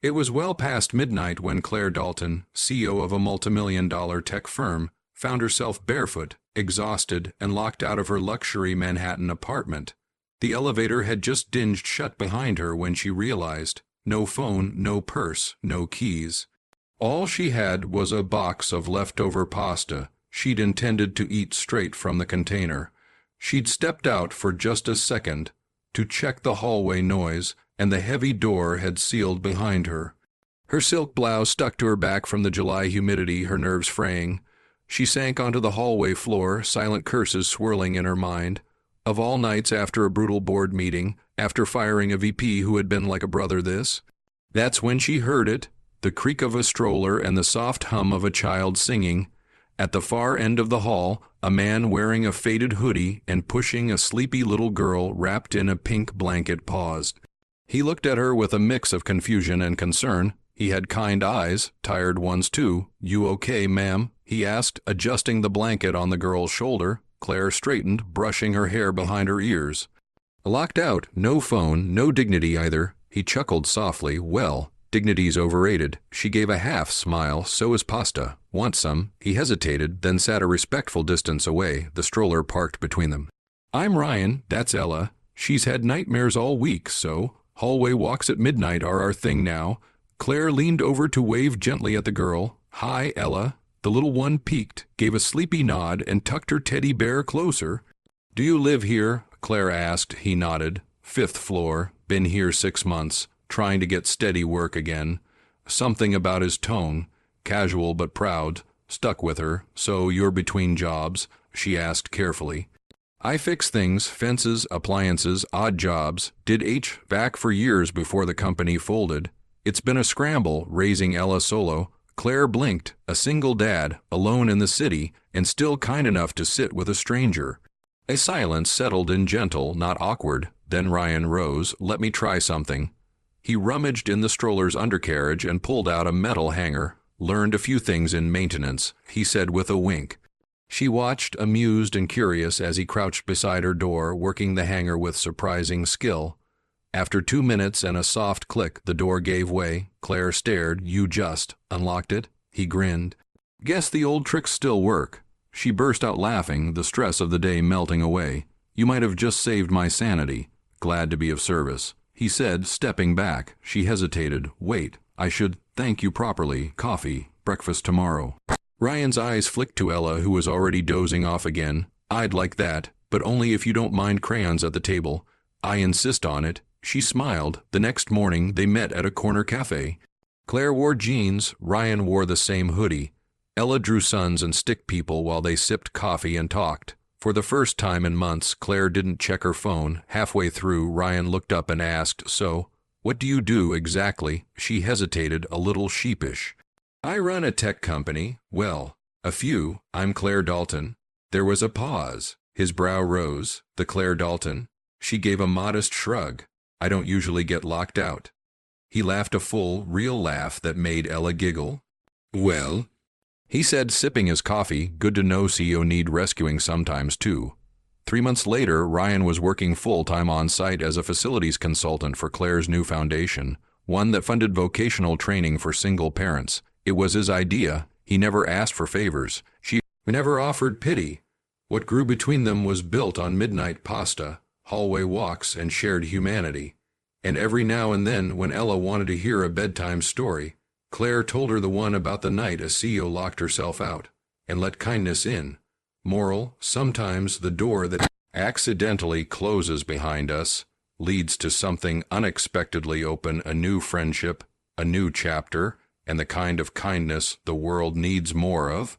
It was well past midnight when Claire Dalton, CEO of a multimillion-dollar tech firm, found herself barefoot, exhausted, and locked out of her luxury Manhattan apartment. The elevator had just dinged shut behind her when she realized, no phone, no purse, no keys. All she had was a box of leftover pasta she'd intended to eat straight from the container. She'd stepped out for just a second to check the hallway noise, and the heavy door had sealed behind her. Her silk blouse stuck to her back from the July humidity, her nerves fraying. She sank onto the hallway floor, silent curses swirling in her mind. Of all nights after a brutal board meeting, after firing a VP who had been like a brother that's when she heard it, the creak of a stroller and the soft hum of a child singing. At the far end of the hall, a man wearing a faded hoodie and pushing a sleepy little girl wrapped in a pink blanket paused. He looked at her with a mix of confusion and concern. He had kind eyes, tired ones too. "You okay, ma'am?" he asked, adjusting the blanket on the girl's shoulder. Claire straightened, brushing her hair behind her ears. "Locked out, no phone, no dignity either." He chuckled softly. "Well, dignity's overrated." She gave a half smile. "So is pasta. Want some?" He hesitated, then sat a respectful distance away, the stroller parked between them. "I'm Ryan, that's Ella. She's had nightmares all week, so hallway walks at midnight are our thing now." Claire leaned over to wave gently at the girl. "Hi, Ella." The little one peeked, gave a sleepy nod, and tucked her teddy bear closer. "Do you live here?" Claire asked. He nodded. "5th floor. Been here 6 months. Trying to get steady work again." Something about his tone, casual but proud, stuck with her. "So you're between jobs?" she asked carefully. "I fix things, fences, appliances, odd jobs. Did HVAC for years before the company folded. It's been a scramble, raising Ella solo." Claire blinked, a single dad, alone in the city, and still kind enough to sit with a stranger. A silence settled in, gentle, not awkward. Then Ryan rose. "Let me try something." He rummaged in the stroller's undercarriage and pulled out a metal hanger. "Learned a few things in maintenance," he said with a wink. She watched, amused and curious, as he crouched beside her door, working the hanger with surprising skill. After 2 minutes and a soft click, the door gave way. Claire stared. "You just unlocked it?" He grinned. "Guess the old tricks still work." She burst out laughing, the stress of the day melting away. "You might have just saved my sanity." "Glad to be of service," he said, stepping back. She hesitated. "Wait, I should thank you properly. Coffee, breakfast tomorrow." Ryan's eyes flicked to Ella, who was already dozing off again. "I'd like that, but only if you don't mind crayons at the table. I insist on it." She smiled. The next morning they met at a corner cafe. Claire wore jeans, Ryan wore the same hoodie. Ella drew suns and stick people while they sipped coffee and talked. For the first time in months, Claire didn't check her phone. Halfway through, Ryan looked up and asked, "So, what do you do exactly?" She hesitated, a little sheepish. "I run a tech company. Well, a few. I'm Claire Dalton." There was a pause. His brow rose. "The Claire Dalton?" She gave a modest shrug. "I don't usually get locked out." He laughed a full, real laugh that made Ella giggle. "Well," he said, sipping his coffee, "good to know CEO need rescuing sometimes, too." 3 months later, Ryan was working full-time on-site as a facilities consultant for Claire's new foundation, one that funded vocational training for single parents. It was his idea. He never asked for favors. She never offered pity. What grew between them was built on midnight pasta, hallway walks, and shared humanity. And every now and then, when Ella wanted to hear a bedtime story, Claire told her the one about the night a CEO locked herself out and let kindness in. Moral: sometimes the door that accidentally closes behind us leads to something unexpectedly open, a new friendship, a new chapter, and the kind of kindness the world needs more of.